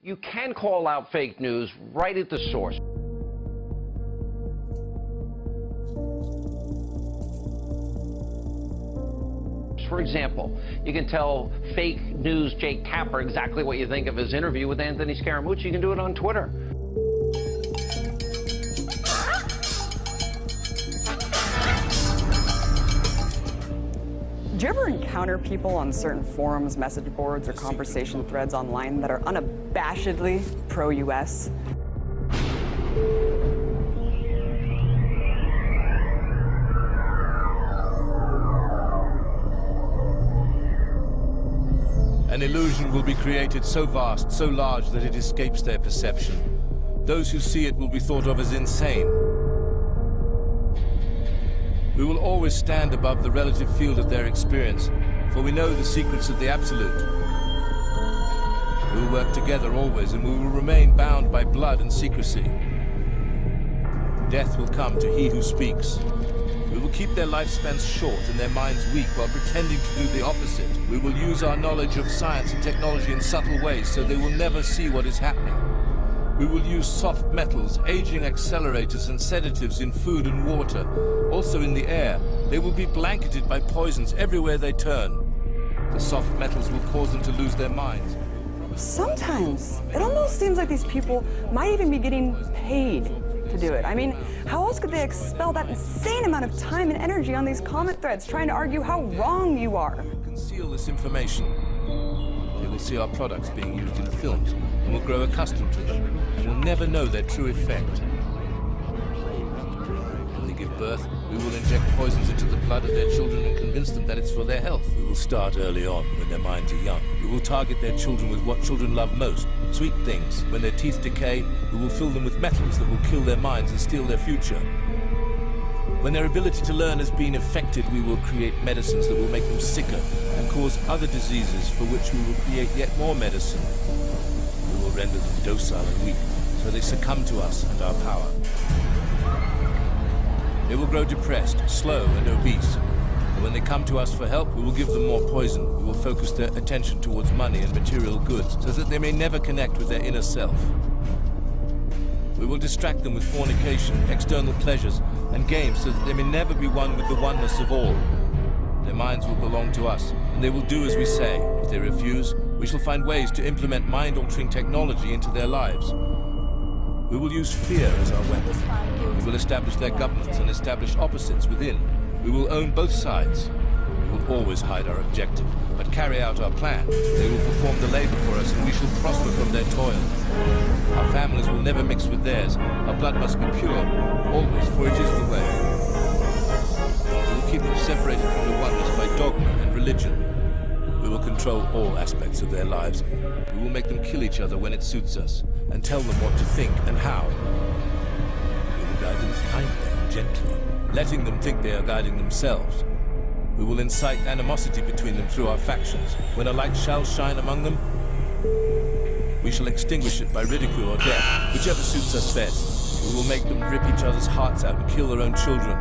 You can call out fake news right at the source. For example, you can tell fake news Jake Tapper exactly what you think of his interview with Anthony Scaramucci. You can do it on Twitter. Do you ever encounter people on certain forums, message boards, or conversation threads online that are unabashedly pro-US? An illusion will be created so vast, so large that it escapes their perception. Those who see it will be thought of as insane. We will always stand above the relative field of their experience, for we know the secrets of the absolute. We will work together always, and we will remain bound by blood and secrecy. Death will come to he who speaks. We will keep their lifespans short and their minds weak while pretending to do the opposite. We will use our knowledge of science and technology in subtle ways so they will never see what is happening. We will use soft metals, aging accelerators and sedatives in food and water, also in the air. They will be blanketed by poisons everywhere they turn. The soft metals will cause them to lose their minds. Sometimes it almost seems like these people might even be getting paid to do it. I mean, how else could they expel that insane amount of time and energy on these comment threads trying to argue how wrong you are? Conceal this information. They will see our products being used in films and will grow accustomed to them and will never know their true effect. When they give birth, we will inject poisons into the blood of their children and convince them that it's for their health. We will start early on when their minds are young. We will target their children with what children love most, sweet things. When their teeth decay, we will fill them with metals that will kill their minds and steal their future. When their ability to learn has been affected, we will create medicines that will make them sicker and cause other diseases for which we will create yet more medicine. We will render them docile and weak, so they succumb to us and our power. They will grow depressed, slow and obese. And when they come to us for help, we will give them more poison. We will focus their attention towards money and material goods, so that they may never connect with their inner self. We will distract them with fornication, external pleasures, and games so that they may never be one with the oneness of all. Their minds will belong to us, and they will do as we say. If they refuse, we shall find ways to implement mind-altering technology into their lives. We will use fear as our weapon. We will establish their governments and establish opposites within. We will own both sides. We will always hide our objective, but carry out our plan. They will perform the labor for us, and we shall prosper from their toil. Our families will never mix with theirs. Our blood must be pure, always, for it is the way. We will keep them separated from the oneness by dogma and religion. We will control all aspects of their lives. We will make them kill each other when it suits us, and tell them what to think and how. We will guide them kindly and gently, letting them think they are guiding themselves. We will incite animosity between them through our factions. When a light shall shine among them, we shall extinguish it by ridicule or death, whichever suits us best. We will make them rip each other's hearts out and kill their own children.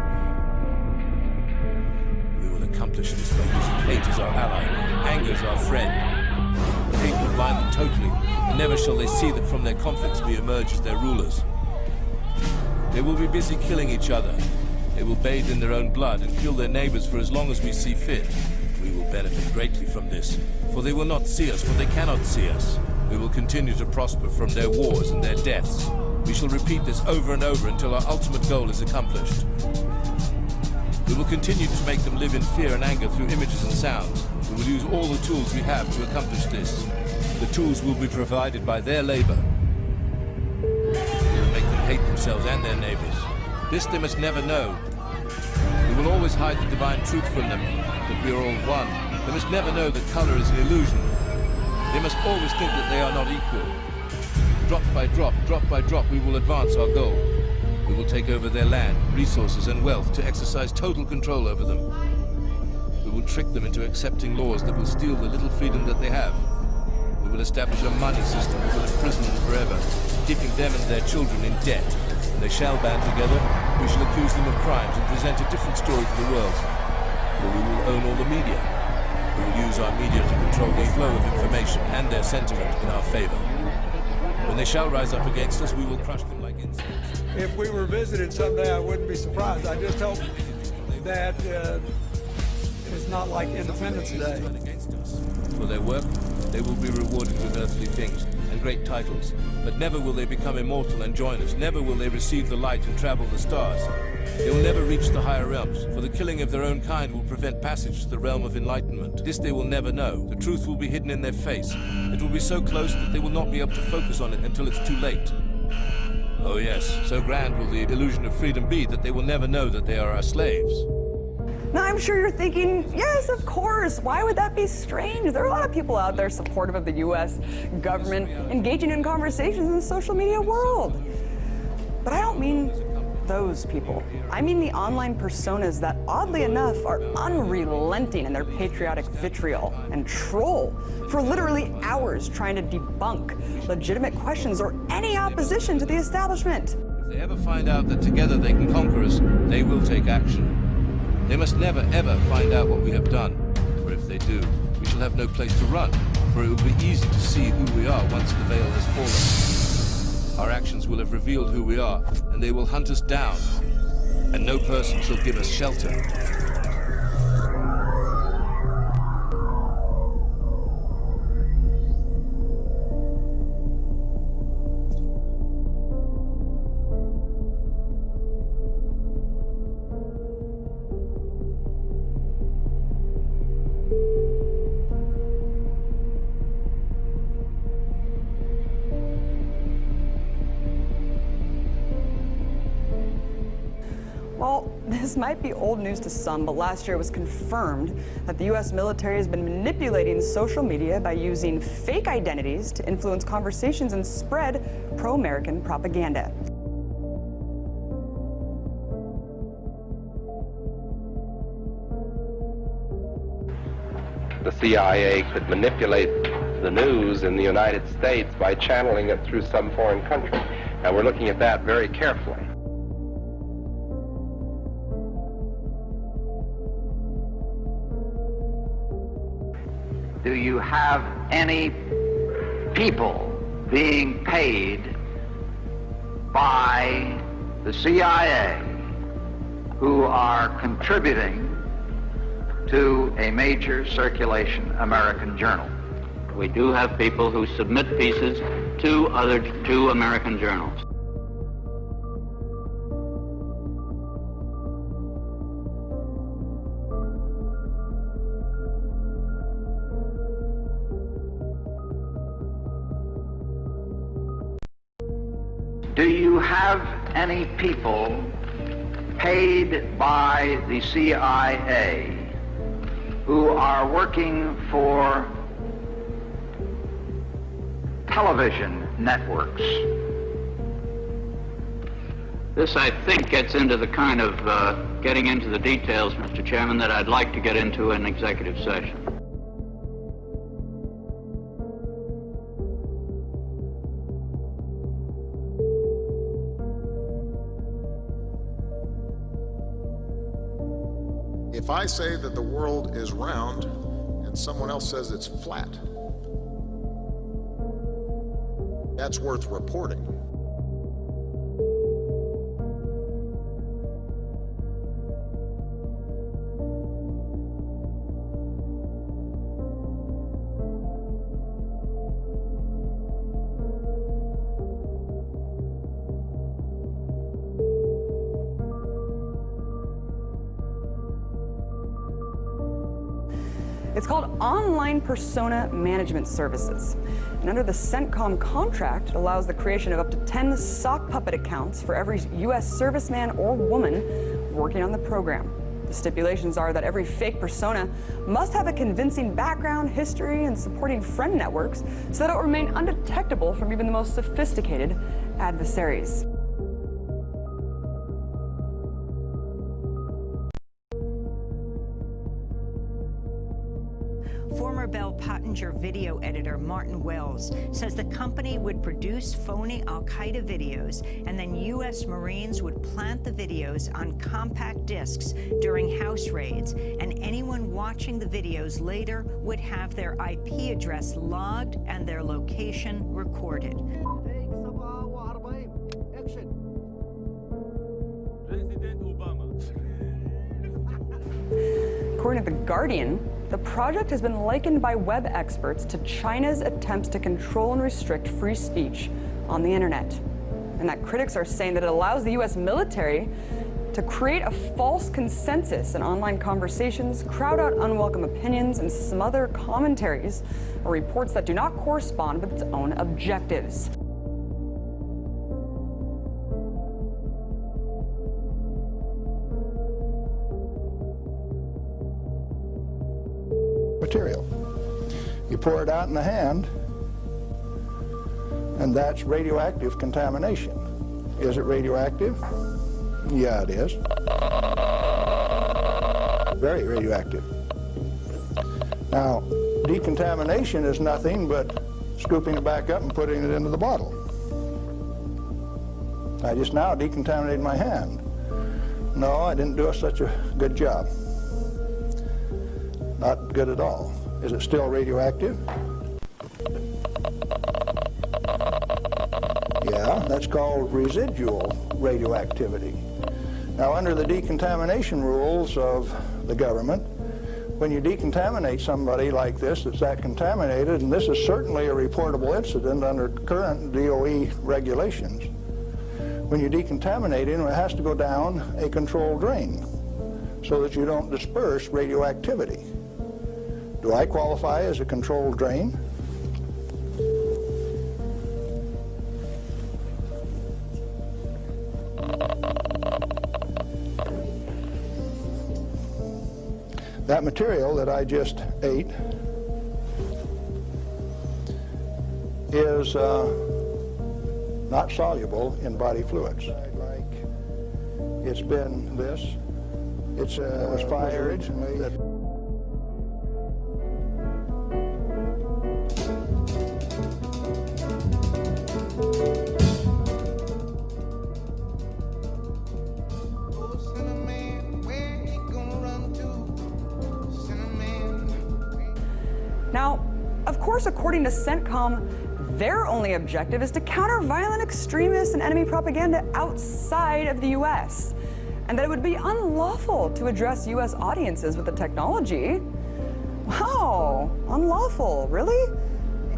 We will accomplish this by using hate as our ally, anger as our friend. Hate will blind them totally, and never shall they see that from their conflicts we emerge as their rulers. They will be busy killing each other. They will bathe in their own blood and kill their neighbors for as long as we see fit. We will benefit greatly from this, for they will not see us, for they cannot see us. We will continue to prosper from their wars and their deaths. We shall repeat this over and over until our ultimate goal is accomplished. We will continue to make them live in fear and anger through images and sounds. We will use all the tools we have to accomplish this. The tools will be provided by their labor. We will make them hate themselves and their neighbors. This they must never know. We will always hide the divine truth from them, that we are all one. They must never know that color is an illusion. They must always think that they are not equal. Drop by drop, we will advance our goal. We will take over their land, resources, and wealth to exercise total control over them. We will trick them into accepting laws that will steal the little freedom that they have. We will establish a money system that will imprison them forever, keeping them and their children in debt. When they shall band together, we shall accuse them of crimes and present a different story to the world. For we will own all the media. We will use our media to control the flow of information and their sentiment in our favor. When they shall rise up against us, we will crush them like insects. If we were visited someday, I wouldn't be surprised. I just hope that it's not like Independence Day. For their work, they will be rewarded with earthly things and great titles, but never will they become immortal and join us. Never will they receive the light and travel the stars. They will never reach the higher realms, for the killing of their own kind will prevent passage to the realm of enlightenment. This they will never know. The truth will be hidden in their face. It will be so close that they will not be able to focus on it until it's too late. Oh yes, so grand will the illusion of freedom be that they will never know that they are our slaves. Now, I'm sure you're thinking, yes, of course. Why would that be strange? There are a lot of people out there supportive of the U.S. government, engaging in conversations in the social media world. But I don't mean those people. I mean the online personas that, oddly enough, are unrelenting in their patriotic vitriol and troll for literally hours trying to debunk legitimate questions or any opposition to the establishment. If they ever find out that together they can conquer us, they will take action. They must never, ever find out what we have done, for if they do, we shall have no place to run, for it will be easy to see who we are once the veil has fallen. Our actions will have revealed who we are, and they will hunt us down, and no person shall give us shelter. Well, this might be old news to some, but last year it was confirmed that the U.S. military has been manipulating social media by using fake identities to influence conversations and spread pro-American propaganda. The CIA could manipulate the news in the United States by channeling it through some foreign country. And we're looking at that very carefully. Do you have any people being paid by the CIA who are contributing to a major circulation American journal? We do have people who submit pieces to two American journals. Do you have any people paid by the CIA who are working for television networks? This, I think, gets into the kind of getting into the details, Mr. Chairman, that I'd like to get into in executive session. If I say that the world is round and someone else says it's flat, that's worth reporting. It's called Online Persona Management Services. And under the CENTCOM contract, it allows the creation of up to 10 sock puppet accounts for every U.S. serviceman or woman working on the program. The stipulations are that every fake persona must have a convincing background, history, and supporting friend networks so that it will remain undetectable from even the most sophisticated adversaries. Former Bell Pottinger video editor Martin Wells says the company would produce phony al-Qaeda videos, and then U.S. Marines would plant the videos on compact discs during house raids, and anyone watching the videos later would have their IP address logged and their location recorded. according to The Guardian, the project has been likened by web experts to China's attempts to control and restrict free speech on the internet. And that critics are saying that it allows the US military to create a false consensus in online conversations, crowd out unwelcome opinions, and smother commentaries or reports that do not correspond with its own objectives. Material. You pour it out in the hand, and that's radioactive contamination. Is it radioactive? Yeah, it is. Very radioactive. Now, decontamination is nothing but scooping it back up and putting it into the bottle. I just now decontaminated my hand. No, I didn't do such a good job. Not good at all. Is it still radioactive? Yeah, that's called residual radioactivity. Now, under the decontamination rules of the government, when you decontaminate somebody like this that's that contaminated, and this is certainly a reportable incident under current DOE regulations, when you decontaminate him, it has to go down a controlled drain so that you don't disperse radioactivity. Do I qualify as a controlled drain? That material that I just ate is not soluble in body fluids. It's been this. It was fire originally. Now, of course, according to CENTCOM, their only objective is to counter violent extremists and enemy propaganda outside of the US, and that it would be unlawful to address US audiences with the technology. Wow, unlawful, really?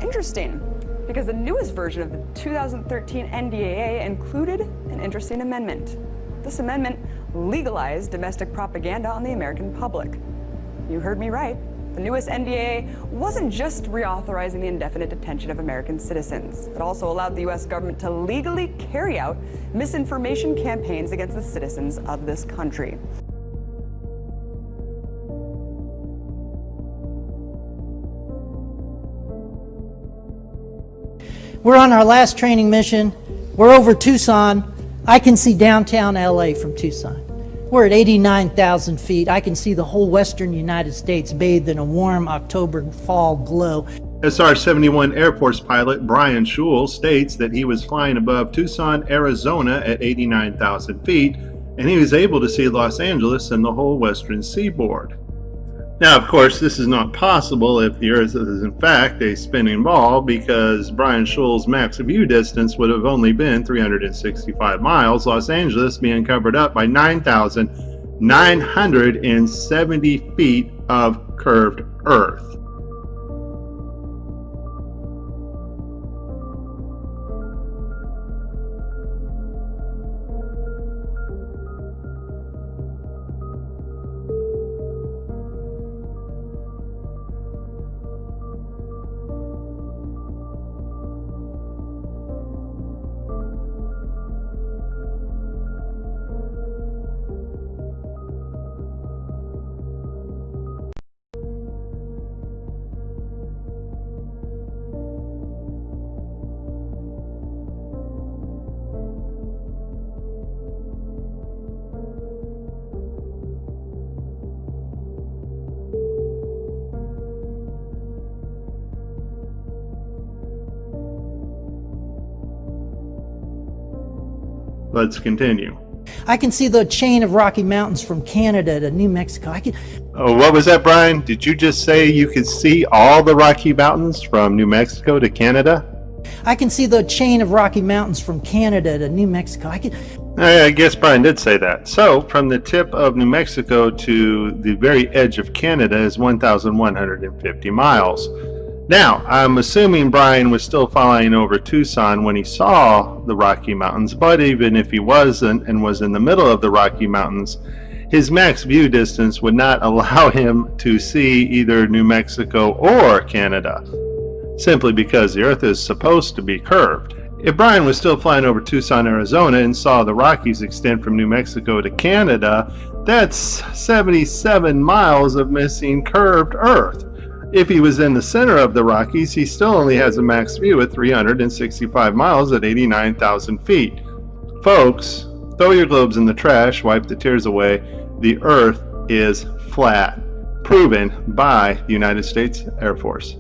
Interesting, because the newest version of the 2013 NDAA included an interesting amendment. This amendment legalized domestic propaganda on the American public. You heard me right. The newest NDAA wasn't just reauthorizing the indefinite detention of American citizens. It also allowed the US government to legally carry out misinformation campaigns against the citizens of this country. We're on our last training mission. We're over Tucson. I can see downtown LA from Tucson. We're at 89,000 feet. I can see the whole western United States bathed in a warm October fall glow. SR-71 Air Force pilot Brian Schul states that he was flying above Tucson, Arizona at 89,000 feet, and he was able to see Los Angeles and the whole western seaboard. Now, of course, this is not possible if the Earth is in fact a spinning ball, because Brian Schul's max view distance would have only been 365 miles, Los Angeles being covered up by 9,970 feet of curved Earth. Let's continue. I can see the chain of Rocky Mountains from Canada to New Mexico. Oh, what was that, Brian? Did you just say you could see all the Rocky Mountains from New Mexico to Canada? I can see the chain of Rocky Mountains from Canada to New Mexico. I guess Brian did say that. So, from the tip of New Mexico to the very edge of Canada is 1,150 miles. Now, I'm assuming Brian was still flying over Tucson when he saw the Rocky Mountains, but even if he wasn't and was in the middle of the Rocky Mountains, his max view distance would not allow him to see either New Mexico or Canada, simply because the Earth is supposed to be curved. If Brian was still flying over Tucson, Arizona and saw the Rockies extend from New Mexico to Canada, that's 77 miles of missing curved Earth. If he was in the center of the Rockies, he still only has a max view at 365 miles at 89,000 feet. Folks, throw your globes in the trash, wipe the tears away. The Earth is flat, proven by the United States Air Force.